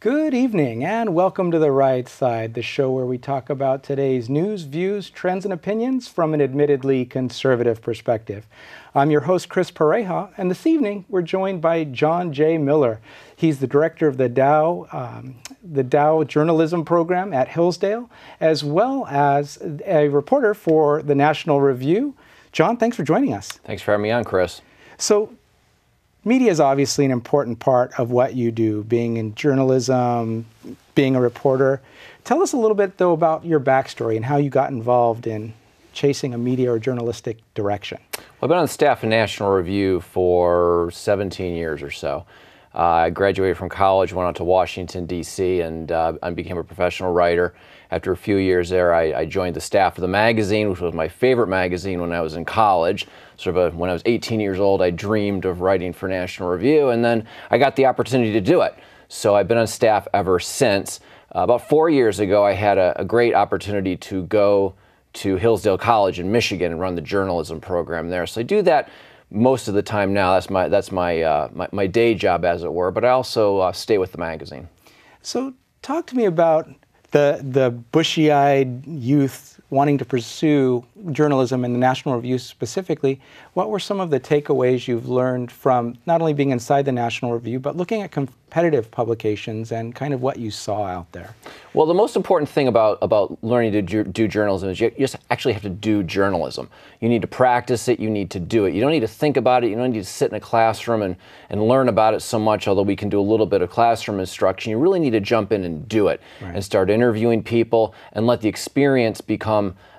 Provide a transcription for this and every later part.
Good evening and welcome to The Right Side, the show where we talk about today's news, views, trends, and opinions from an admittedly conservative perspective. I'm your host, Chris Pareja, and this evening we're joined by John J. Miller. He's the director of the Dow Journalism Program at Hillsdale, as well as a reporter for the National Review. John, thanks for joining us. Thanks for having me on, Chris. So, media is obviously an important part of what you do, being in journalism, being a reporter. Tell us a little bit, though, about your backstory and how you got involved in chasing a media or journalistic direction. Well, I've been on the staff of National Review for 17 years or so. I graduated from college, went out to Washington, D.C., and I became a professional writer. After a few years there, I joined the staff of the magazine, which was my favorite magazine when I was in college. When I was 18 years old, I dreamed of writing for National Review, and then I got the opportunity to do it. So I've been on staff ever since. About 4 years ago, I had a great opportunity to go to Hillsdale College in Michigan and run the journalism program there. So I do that most of the time now. That's my day job, as it were, but I also stay with the magazine. So talk to me about the bushy-eyed youth wanting to pursue journalism and the National Review specifically. What were some of the takeaways you've learned from not only being inside the National Review, but looking at competitive publications and kind of what you saw out there? Well, the most important thing about learning to do journalism is you just actually have to do journalism. You need to practice it, you need to do it. You don't need to think about it, you don't need to sit in a classroom and learn about it so much, although we can do a little bit of classroom instruction. You really need to jump in and do it, and start interviewing people and let the experience become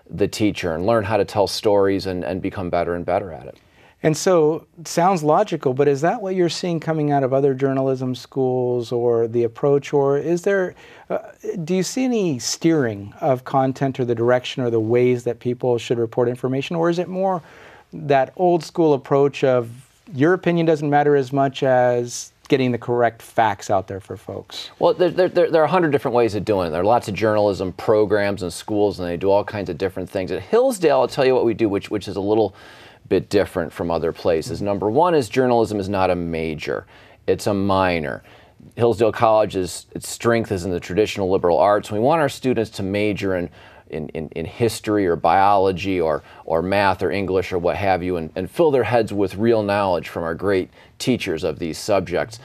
the teacher and learn how to tell stories and become better and better at it. And so, it sounds logical, but is that what you're seeing coming out of other journalism schools, or the approach, or is there, do you see any steering of content or the direction or the ways that people should report information, or is it more that old school approach of your opinion doesn't matter as much as getting the correct facts out there for folks? Well, there are 100 different ways of doing it. There are lots of journalism programs and schools, and they do all kinds of different things. At Hillsdale, I'll tell you what we do, which is a little bit different from other places. Number one is journalism is not a major, it's a minor. Hillsdale College, its strength is in the traditional liberal arts. We want our students to major in history or biology or math or English or what have you, and fill their heads with real knowledge from our great teachers of these subjects.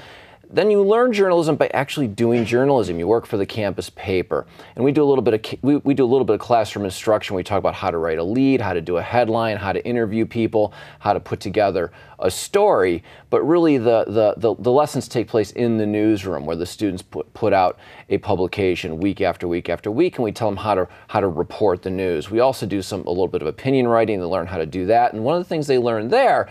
Then you learn journalism by actually doing journalism. You work for the campus paper, and we do a little bit of classroom instruction. We talk about how to write a lead, how to do a headline, how to interview people, how to put together a story. But really, the lessons take place in the newsroom, where the students put out a publication week after week after week, and we tell them how to report the news. We also do a little bit of opinion writing to learn how to do that. And one of the things they learn there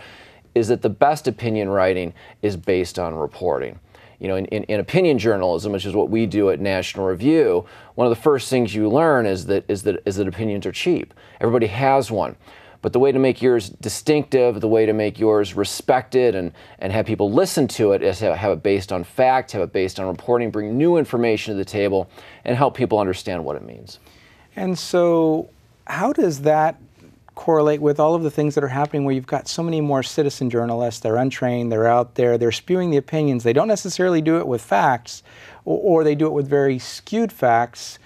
is that the best opinion writing is based on reporting. You know, in opinion journalism, which is what we do at National Review, one of the first things you learn is that opinions are cheap. Everybody has one. But the way to make yours distinctive, the way to make yours respected and have people listen to it is have it based on fact, have it based on reporting, bring new information to the table, and help people understand what it means. And so how does that correlate with all of the things that are happening where you've got so many more citizen journalists? They're untrained, they're out there, they're spewing the opinions. They don't necessarily do it with facts, or they do it with very skewed facts.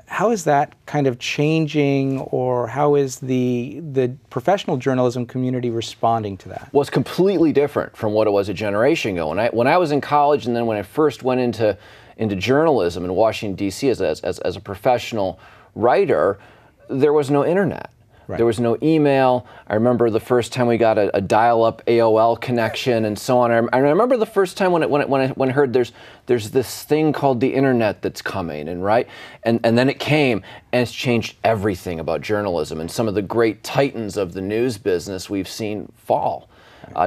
How is that kind of changing, or how is the professional journalism community responding to that? Well, it's completely different from what it was a generation ago. When I was in college, and then when I first went into journalism in Washington, D.C. as a professional writer, there was no internet. Right. There was no email. I remember the first time we got a dial-up AOL connection and so on. I remember the first time when I heard there's this thing called the internet that's coming, and then it came, and it's changed everything about journalism. And some of the great titans of the news business we've seen fall.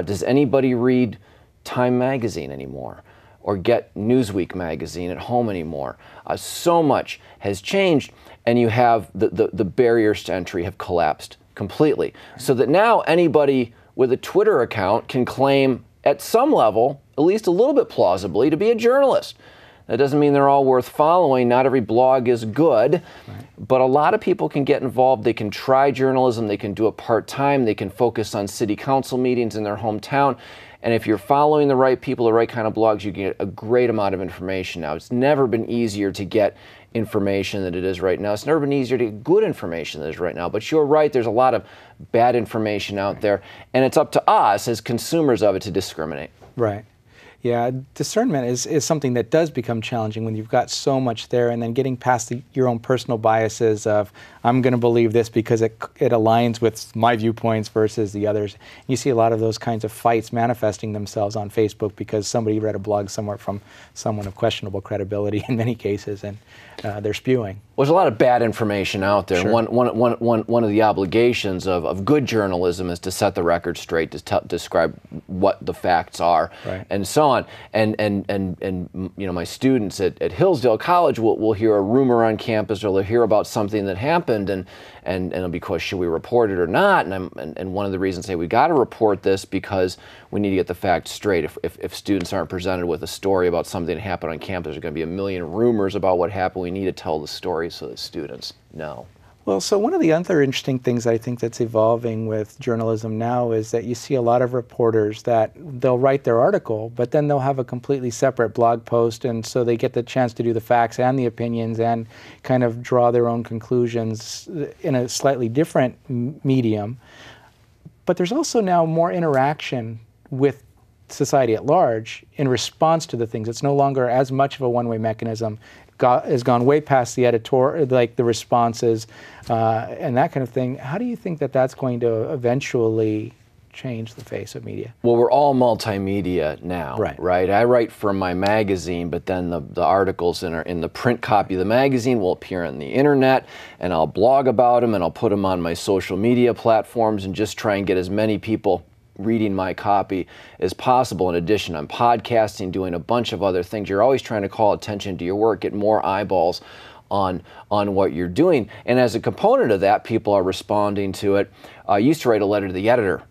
Does anybody read Time magazine anymore, or get Newsweek magazine at home anymore? So much has changed. And you have the barriers to entry have collapsed completely. So that now anybody with a Twitter account can claim at some level, at least a little bit plausibly, to be a journalist. That doesn't mean they're all worth following. Not every blog is good, but a lot of people can get involved. They can try journalism. They can do it part-time. They can focus on city council meetings in their hometown. And if you're following the right people, the right kind of blogs, you get a great amount of information now. It's never been easier to get information than it is right now. It's never been easier to get good information than it is right now. But you're right, there's a lot of bad information out there, and it's up to us as consumers of it to discriminate. Right. Yeah, discernment is something that does become challenging when you've got so much there, and then getting past your own personal biases of, I'm going to believe this because it aligns with my viewpoints versus the others. You see a lot of those kinds of fights manifesting themselves on Facebook because somebody read a blog somewhere from someone of questionable credibility in many cases, and they're spewing. Well, there's a lot of bad information out there. Sure. One of the obligations of good journalism is to set the record straight, to describe what the facts are, right, and so on. And you know, my students at Hillsdale College will hear a rumor on campus, or they'll hear about something that happened, and it'll be questioned, should we report it or not? And one of the reasons I say we got to report this because we need to get the facts straight. If students aren't presented with a story about something that happened on campus, there's going to be a million rumors about what happened. We need to tell the story so that students know. Well, so one of the other interesting things I think that's evolving with journalism now is that you see a lot of reporters that they'll write their article, but then they'll have a completely separate blog post, and so they get the chance to do the facts and the opinions and kind of draw their own conclusions in a slightly different medium. But there's also now more interaction with society at large in response to the things. It's no longer as much of a one-way mechanism. Has gone way past the editor, like the responses and that kind of thing. How do you think that that's going to eventually change the face of media? Well, we're all multimedia now, right? I write for my magazine, but then the articles in the print copy of the magazine will appear on the internet, and I'll blog about them, and I'll put them on my social media platforms and just try and get as many people reading my copy as possible. In addition, I'm podcasting, doing a bunch of other things. You're always trying to call attention to your work, get more eyeballs on what you're doing. And as a component of that, people are responding to it. I used to write a letter to the editor,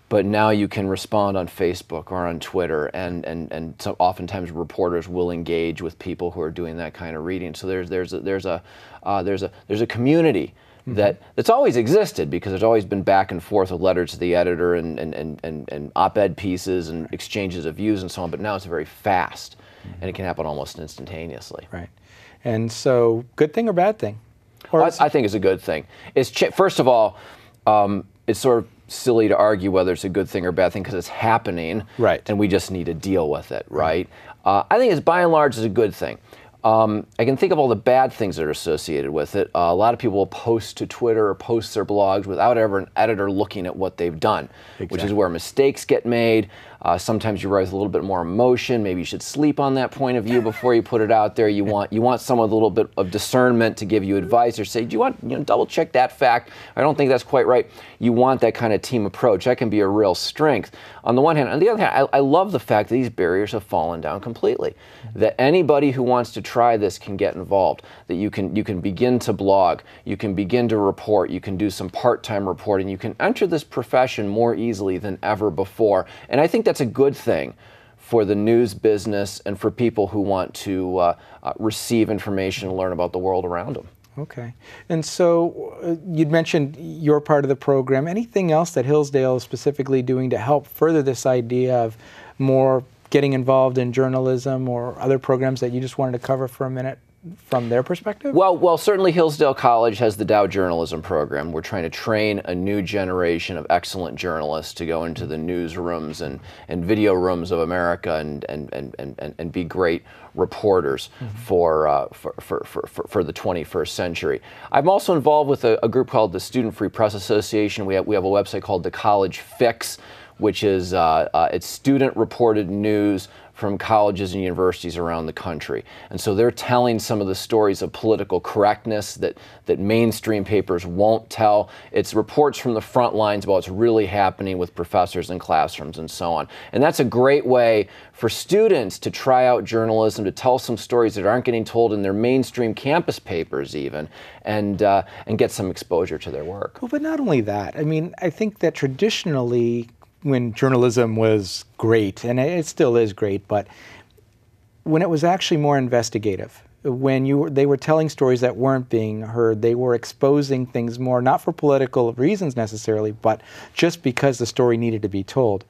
but now you can respond on Facebook or on Twitter, and so oftentimes reporters will engage with people who are doing that kind of reading. So there's a community that's always existed, because there's always been back and forth with letters to the editor and op-ed pieces and exchanges of views and so on, but now it's very fast, and it can happen almost instantaneously. Right. And so, good thing or bad thing? Or I think it's a good thing. First of all, it's sort of silly to argue whether it's a good thing or bad thing, because it's happening, right, and we just need to deal with it, right? I think it's by and large is a good thing. I can think of all the bad things that are associated with it. A lot of people will post to Twitter or post their blogs without ever an editor looking at what they've done, which is where mistakes get made. Sometimes you write with a little bit more emotion. Maybe you should sleep on that point of view before you put it out there. You want someone with a little bit of discernment to give you advice, or say, do you want, double check that fact? I don't think that's quite right. You want that kind of team approach. That can be a real strength on the one hand. On the other hand, I love the fact that these barriers have fallen down completely. That anybody who wants to try this can get involved. That you can begin to blog, you can begin to report, you can do some part-time reporting, you can enter this profession more easily than ever before. And I think that's a good thing for the news business and for people who want to receive information and learn about the world around them. Okay. And so you'd mentioned your part of the program. Anything else that Hillsdale is specifically doing to help further this idea of more getting involved in journalism, or other programs that you just wanted to cover for a minute from their perspective? Well, certainly Hillsdale College has the Dow Journalism Program. We're trying to train a new generation of excellent journalists to go into the newsrooms and video rooms of America and be great reporters for the 21st century. I'm also involved with a group called the Student Free Press Association. We have a website called the College Fix, which is it's student-reported news from colleges and universities around the country. And so they're telling some of the stories of political correctness that mainstream papers won't tell. It's reports from the front lines about what's really happening with professors in classrooms and so on. And that's a great way for students to try out journalism, to tell some stories that aren't getting told in their mainstream campus papers even, and get some exposure to their work. Well, but not only that. I mean, I think that traditionally, when journalism was great, and it still is great, but when it was actually more investigative, when they were telling stories that weren't being heard, they were exposing things more, not for political reasons necessarily, but just because the story needed to be told.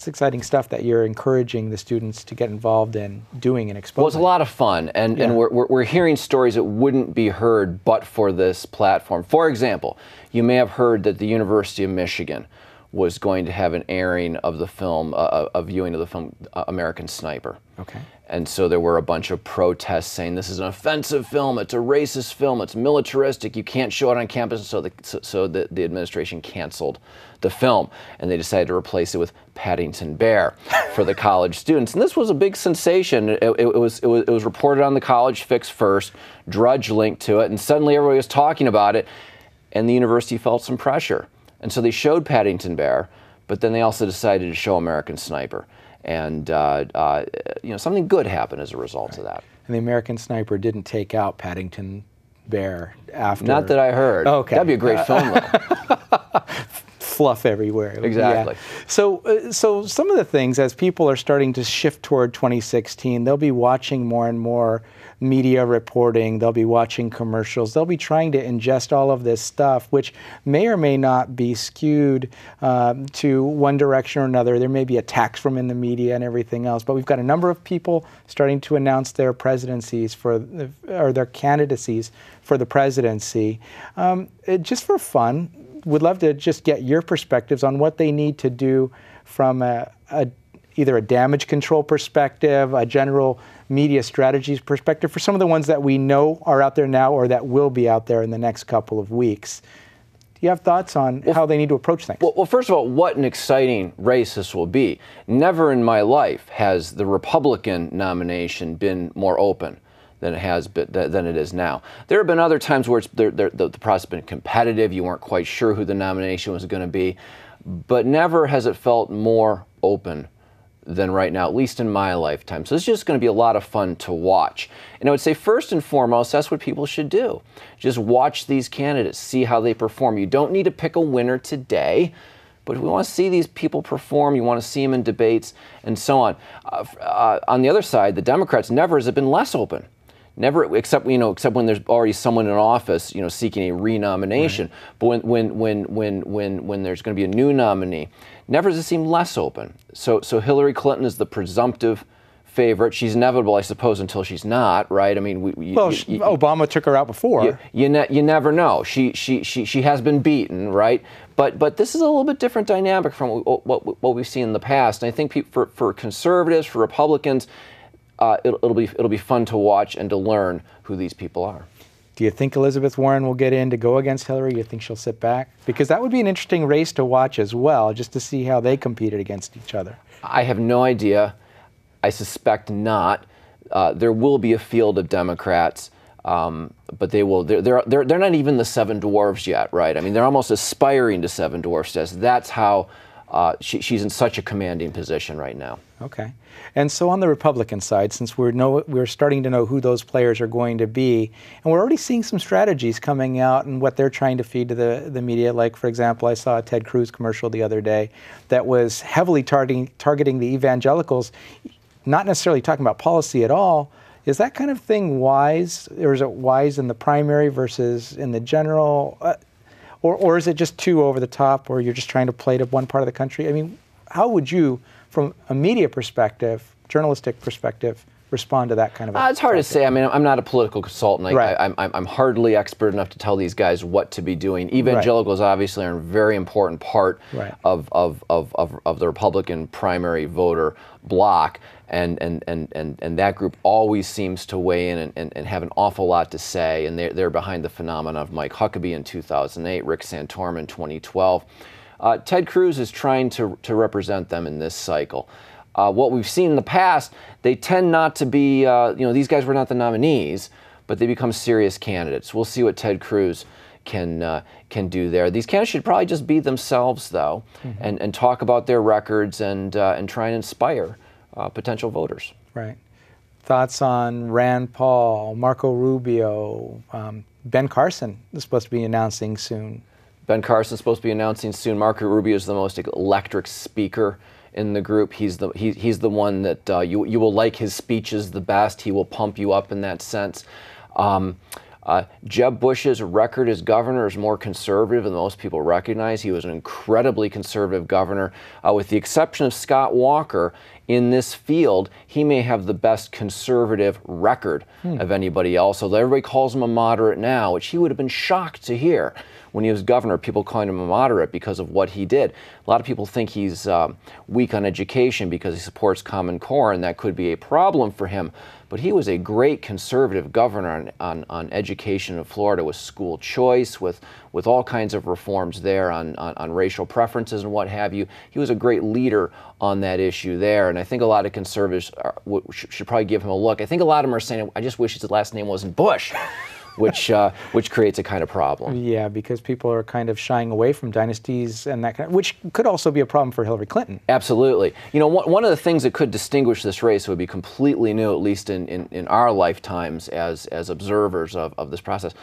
It's exciting stuff that you're encouraging the students to get involved in doing and exposing. Well, it's a lot of fun, and we're hearing stories that wouldn't be heard but for this platform. For example, you may have heard that the University of Michigan was going to have an airing of the film, a viewing of the film American Sniper. Okay. And so there were a bunch of protests saying this is an offensive film, it's a racist film, it's militaristic, you can't show it on campus, so the administration canceled the film, and they decided to replace it with Paddington Bear for the college students. And this was a big sensation. It was reported on the College Fix first, Drudge linked to it, and suddenly everybody was talking about it, and the university felt some pressure. And so they showed Paddington Bear, but then they also decided to show American Sniper. And something good happened as a result of that. And the American Sniper didn't take out Paddington Bear after. Not that I heard. Okay. That'd be a great film, though. Fluff everywhere. Exactly. Yeah. So some of the things, as people are starting to shift toward 2016, they'll be watching more and more media reporting, they'll be watching commercials, they'll be trying to ingest all of this stuff, which may or may not be skewed to one direction or another. There may be attacks from in the media and everything else, but we've got a number of people starting to announce their presidencies or their candidacies for the presidency. Just for fun, would love to just get your perspectives on what they need to do from either a damage control perspective, a general media strategies perspective, for some of the ones that we know are out there now or that will be out there in the next couple of weeks. Do you have thoughts on how they need to approach things? Well, first of all, what an exciting race this will be. Never in my life has the Republican nomination been more open than it is now. There have been other times where the process has been competitive. You weren't quite sure who the nomination was going to be, but never has it felt more open than right now, at least in my lifetime. So it's just going to be a lot of fun to watch. And I would say first and foremost, that's what people should do. Just watch these candidates, see how they perform. You don't need to pick a winner today, but we want to see these people perform. You want to see them in debates and so on. On the other side, the Democrats, never has it been less open. Never, except when there's already someone in office, seeking a renomination. Right. But when there's going to be a new nominee, never has it seemed less open. So Hillary Clinton is the presumptive favorite. She's inevitable, I suppose, until she's not, right? I mean, Obama took her out before. You never know. She has been beaten, right? But this is a little bit different dynamic from what we've seen in the past. And I think for conservatives, for Republicans, it'll be fun to watch and to learn who these people are. Do you think Elizabeth Warren will get in to go against Hillary? You think she'll sit back? Because that would be an interesting race to watch as well, just to see how they competed against each other. I have no idea. I suspect not. There will be a field of Democrats, but they're not even the seven dwarfs yet, right? I mean, they're almost aspiring to seven dwarf status. That's how she's in such a commanding position right now. Okay. And so on the Republican side, since we're starting to know who those players are going to be, and we're already seeing some strategies coming out and what they're trying to feed to the media. Like, for example, I saw a Ted Cruz commercial the other day that was heavily targeting the evangelicals, not necessarily talking about policy at all. Is that kind of thing wise, or is it wise in the primary versus in the general? Or is it just too over the top, or you're just trying to play to one part of the country? I mean, how would you, from a media perspective, journalistic perspective, respond to that kind of it's hard to say. I mean, I'm not a political consultant. Right. I'm hardly expert enough to tell these guys what to be doing. Evangelicals obviously are a very important part of the Republican primary voter bloc, and that group always seems to weigh in and have an awful lot to say, and they're behind the phenomenon of Mike Huckabee in 2008, Rick Santorum in 2012. Ted Cruz is trying to represent them in this cycle. What we've seen in the past, they tend not to be, these guys were not the nominees, but they become serious candidates. We'll see what Ted Cruz can do there. These candidates should probably just be themselves, though, and talk about their records and try and inspire potential voters. Right. Thoughts on Rand Paul, Marco Rubio, Ben Carson is supposed to be announcing soon. Ben Carson's supposed to be announcing soon. Marco Rubio is the most electric speaker in the group. He's the one that you will like his speeches the best. He will pump you up in that sense. Jeb Bush's record as governor is more conservative than most people recognize. He was an incredibly conservative governor. With the exception of Scott Walker, in this field, he may have the best conservative record of anybody else, although everybody calls him a moderate now, which he would have been shocked to hear. When he was governor, people called him a moderate because of what he did. A lot of people think he's weak on education because he supports Common Core, and that could be a problem for him. But he was a great conservative governor on education in Florida, with school choice, with all kinds of reforms there on racial preferences and what have you. He was a great leader on that issue there, and I think a lot of conservatives should probably give him a look. I think a lot of them are saying, I just wish his last name wasn't Bush. which creates a kind of problem. Yeah, because people are kind of shying away from dynasties and that kind of, which could also be a problem for Hillary Clinton. Absolutely. You know, one of the things that could distinguish this race would be completely new, at least in our lifetimes as observers of this process.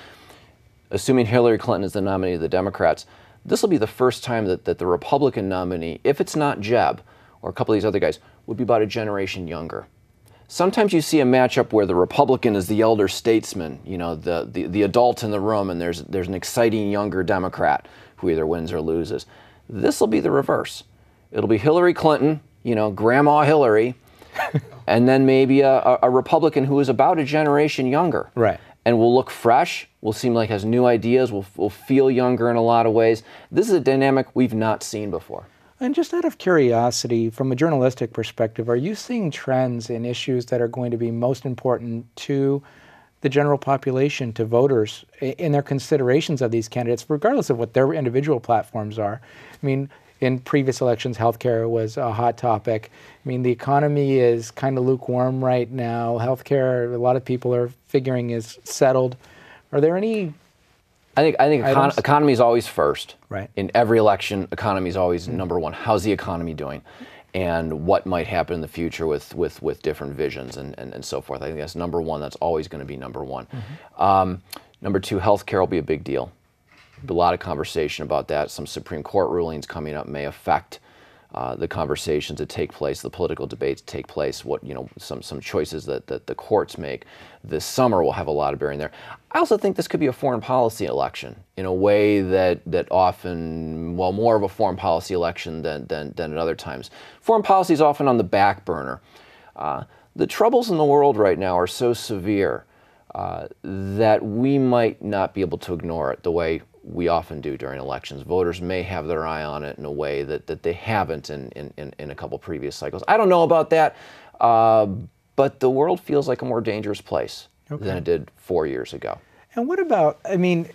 Assuming Hillary Clinton is the nominee of the Democrats, this will be the first time that the Republican nominee, if it's not Jeb or a couple of these other guys, would be about a generation younger. Sometimes you see a matchup where the Republican is the elder statesman, you know, the adult in the room, and there's an exciting younger Democrat who either wins or loses. This will be the reverse. It'll be Hillary Clinton, you know, Grandma Hillary, and then maybe a Republican who is about a generation younger. Right. And will look fresh, will seem like has new ideas, will feel younger in a lot of ways. This is a dynamic we've not seen before. And just out of curiosity, from a journalistic perspective, are you seeing trends in issues that are going to be most important to the general population, to voters, in their considerations of these candidates, regardless of what their individual platforms are? I mean, in previous elections, healthcare was a hot topic. I mean, the economy is kind of lukewarm right now. Healthcare, a lot of people are figuring, is settled. Are there any... I think economy is always first. Right. In every election, economy is always number one. How's the economy doing? And what might happen in the future with different visions and so forth. I think that's number one. That's always going to be number one. Number two, healthcare will be a big deal. There'll be a lot of conversation about that. Some Supreme Court rulings coming up may affect the conversations that take place, the political debates take place, some choices that the courts make this summer will have a lot of bearing there. I also think this could be a foreign policy election in a way that often, well, more of a foreign policy election than at other times. Foreign policy is often on the back burner. The troubles in the world right now are so severe that we might not be able to ignore it the way we often do during elections. Voters may have their eye on it in a way that they haven't in a couple previous cycles. I don't know about that, but the world feels like a more dangerous place than it did 4 years ago. And what about, I mean,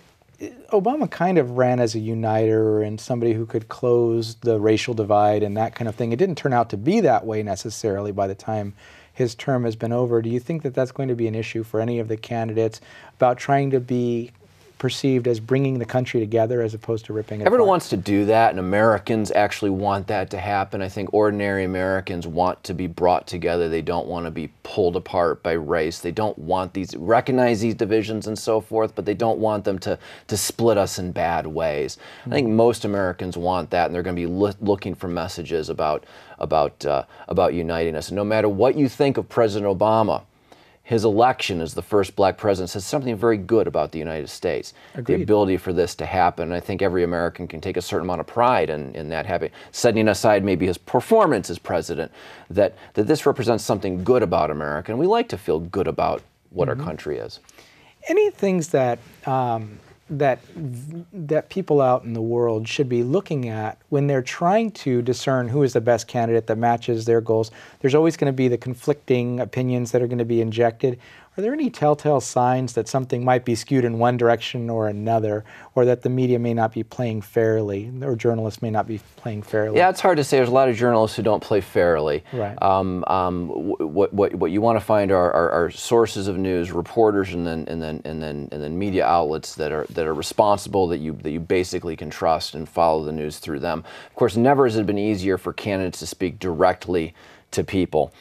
Obama kind of ran as a uniter and somebody who could close the racial divide and that kind of thing. It didn't turn out to be that way necessarily by the time his term has been over. Do you think that that's going to be an issue for any of the candidates about trying to be perceived as bringing the country together as opposed to ripping it apart? Everyone wants to do that, and Americans actually want that to happen. I think ordinary Americans want to be brought together. They don't want to be pulled apart by race. They don't want recognize these divisions and so forth, but they don't want them to split us in bad ways. I think most Americans want that, and they're going to be looking for messages about uniting us. And no matter what you think of President Obama, his election as the first black president says something very good about the United States. Agreed. The ability for this to happen. I think every American can take a certain amount of pride in that happening. Setting aside maybe his performance as president, that this represents something good about America, and we like to feel good about what our country is. Any things that that people out in the world should be looking at when they're trying to discern who is the best candidate that matches their goals? There's always going to be the conflicting opinions that are going to be injected. Are there any telltale signs that something might be skewed in one direction or another, or that the media may not be playing fairly, or journalists may not be playing fairly? Yeah, it's hard to say. There's a lot of journalists who don't play fairly. Right. What you want to find are sources of news, reporters, and then media outlets that are responsible, that you basically can trust and follow the news through them. Of course, never has it been easier for candidates to speak directly to people.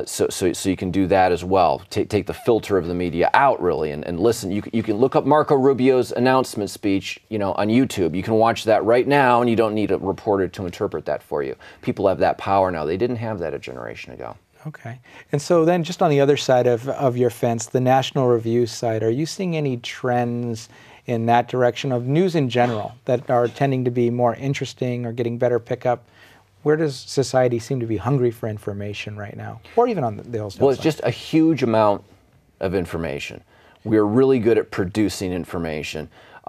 So you can do that as well. Take the filter of the media out, really, and listen. You can look up Marco Rubio's announcement speech, on YouTube. You can watch that right now, and you don't need a reporter to interpret that for you. People have that power now. They didn't have that a generation ago. Okay. And so then just on the other side of your fence, the National Review side, are you seeing any trends in that direction of news in general that are tending to be more interesting or getting better pickup? Where does society seem to be hungry for information right now? Or even on the Hillsdale Well, it's side? just a huge amount of information. We're really good at producing information.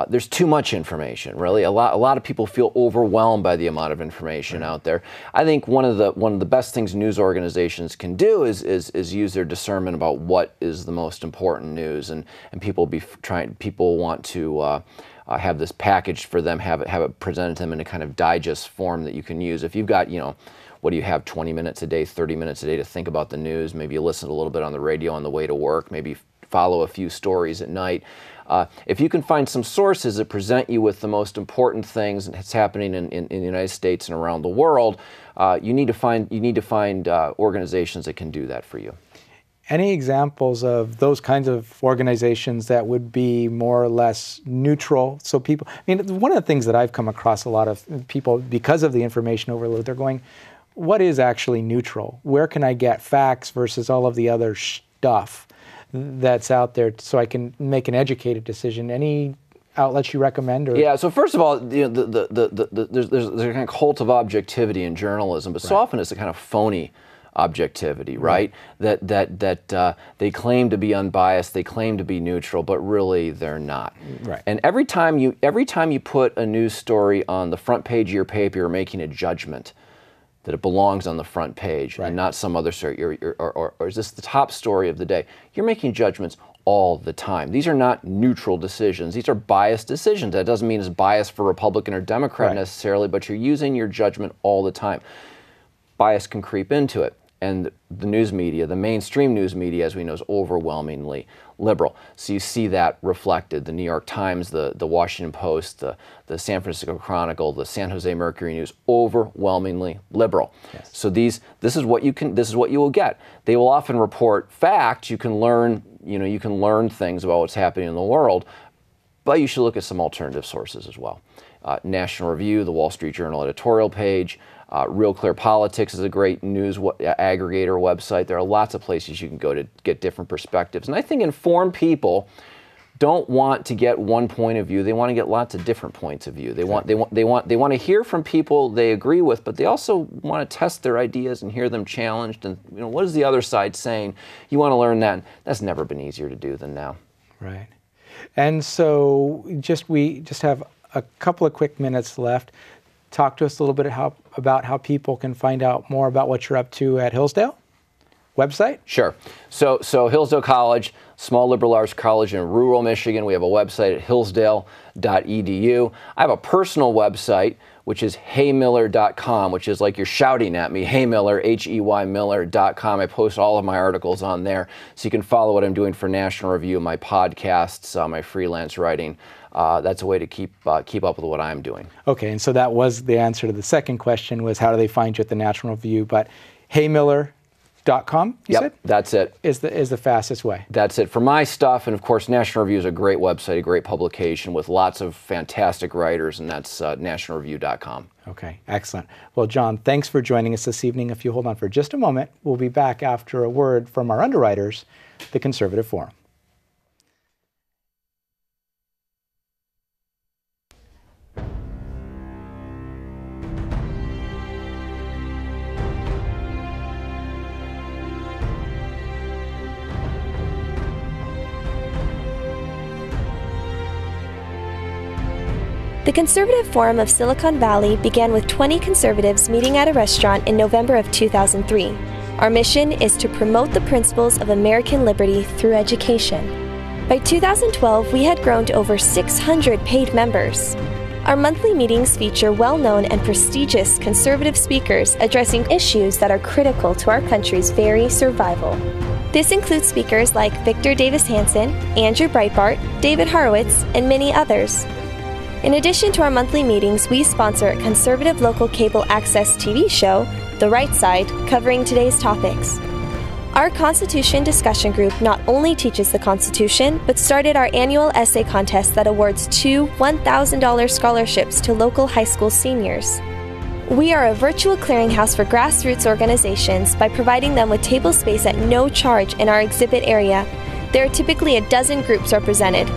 There's too much information, really. A lot of people feel overwhelmed by the amount of information out there. I think one of the best things news organizations can do is use their discernment about what is the most important news, and people want to have this packaged for them, have it presented to them in a kind of digest form that you can use. If you've got, what do you have, 20 minutes a day, 30 minutes a day to think about the news, maybe you listen a little bit on the radio on the way to work, maybe follow a few stories at night. If you can find some sources that present you with the most important things that's happening in the United States and around the world, you need to find organizations that can do that for you. Any examples of those kinds of organizations that would be more or less neutral? So people, one of the things that I've come across a lot of people, because of the information overload, they're going, what is actually neutral? Where can I get facts versus all of the other stuff that's out there so I can make an educated decision? Any outlets you recommend? Or? Yeah, so first of all, there's a kind of cult of objectivity in journalism, but so often it's a kind of phony objectivity, right? That they claim to be unbiased, they claim to be neutral, but really they're not. Right. And every time you put a news story on the front page of your paper, you're making a judgment that it belongs on the front page and not some other story, or is this the top story of the day? You're making judgments all the time. These are not neutral decisions. These are biased decisions. That doesn't mean it's biased for Republican or Democrat necessarily, but you're using your judgment all the time. Bias can creep into it. And the news media, the mainstream news media, as we know, is overwhelmingly liberal. So you see that reflected. The New York Times, the Washington Post, the San Francisco Chronicle, the San Jose Mercury News, overwhelmingly liberal. Yes. So this is what you will get. They will often report facts. You can learn things about what's happening in the world, but you should look at some alternative sources as well. National Review, the Wall Street Journal editorial page. Real Clear Politics is a great news aggregator website. There are lots of places you can go to get different perspectives. And I think informed people don't want to get one point of view. They want to get lots of different points of view. They want to hear from people they agree with, but they also want to test their ideas and hear them challenged. And what is the other side saying? You want to learn that. That's never been easier to do than now. Right. And so we just have a couple of quick minutes left. Talk to us a little bit about how people can find out more about what you're up to at Hillsdale. Website? Sure. So Hillsdale College, small liberal arts college in rural Michigan. We have a website at hillsdale.edu. I have a personal website, which is heymiller.com, which is like you're shouting at me, Heymiller, Heymiller.com. I post all of my articles on there, so you can follow what I'm doing for National Review, my podcasts, my freelance writing. That's a way to keep up with what I'm doing. Okay, and so that was the answer to the second question, was how do they find you at the National Review? But heymiller.com, you said? That's it. Is the fastest way. That's it for my stuff, and of course National Review is a great website, a great publication with lots of fantastic writers, and that's nationalreview.com. Okay, excellent. Well, John, thanks for joining us this evening. If you hold on for just a moment, we'll be back after a word from our underwriters, the Conservative Forum. The Conservative Forum of Silicon Valley began with 20 conservatives meeting at a restaurant in November of 2003. Our mission is to promote the principles of American liberty through education. By 2012, we had grown to over 600 paid members. Our monthly meetings feature well-known and prestigious conservative speakers addressing issues that are critical to our country's very survival. This includes speakers like Victor Davis Hanson, Andrew Breitbart, David Horowitz, and many others. In addition to our monthly meetings, we sponsor a conservative local cable access TV show, The Right Side, covering today's topics. Our Constitution discussion group not only teaches the Constitution, but started our annual essay contest that awards 2 $1,000 scholarships to local high school seniors. We are a virtual clearinghouse for grassroots organizations by providing them with table space at no charge in our exhibit area. There are typically a dozen groups represented.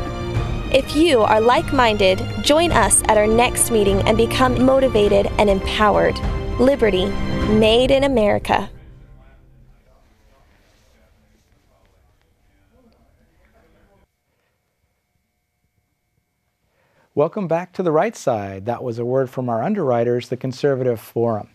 If you are like-minded, join us at our next meeting and become motivated and empowered. Liberty, made in America. Welcome back to the right side. That was a word from our underwriters, the Conservative Forum.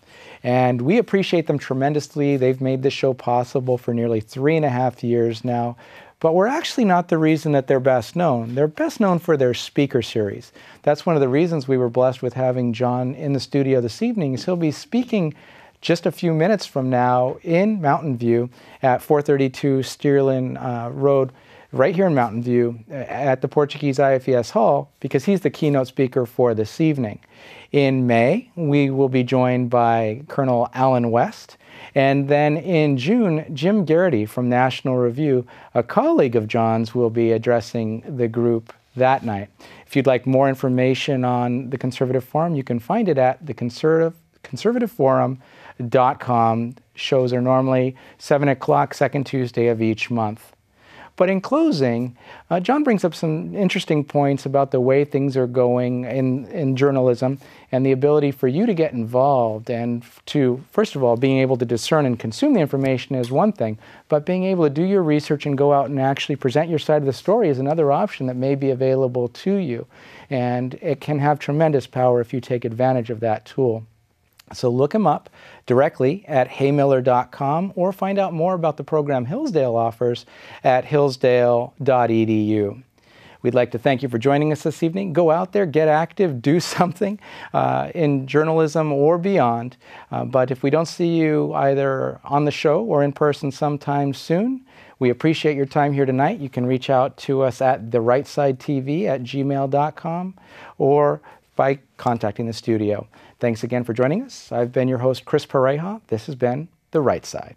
And we appreciate them tremendously. They've made this show possible for nearly 3.5 years now. But we're actually not the reason that they're best known. They're best known for their speaker series. That's one of the reasons we were blessed with having John in the studio this evening. He'll be speaking just a few minutes from now in Mountain View at 432 Stearlin Road, right here in Mountain View at the Portuguese IFES Hall, because he's the keynote speaker for this evening. In May, we will be joined by Colonel Alan West. And then in June, Jim Garrity from National Review, a colleague of John's, will be addressing the group that night. If you'd like more information on the Conservative Forum, you can find it at conservativeforum.com. Shows are normally 7 o'clock, second Tuesday of each month. But in closing, John brings up some interesting points about the way things are going in journalism and the ability for you to get involved and to, first of all, being able to discern and consume the information is one thing, but being able to do your research and go out and actually present your side of the story is another option that may be available to you. And it can have tremendous power if you take advantage of that tool. So look him up directly at haymiller.com or find out more about the program Hillsdale offers at hillsdale.edu. We'd like to thank you for joining us this evening. Go out there, get active, do something in journalism or beyond. But if we don't see you either on the show or in person sometime soon, we appreciate your time here tonight. You can reach out to us at therightsidetv@gmail.com or by contacting the studio. Thanks again for joining us. I've been your host, Chris Pareja. This has been The Right Side.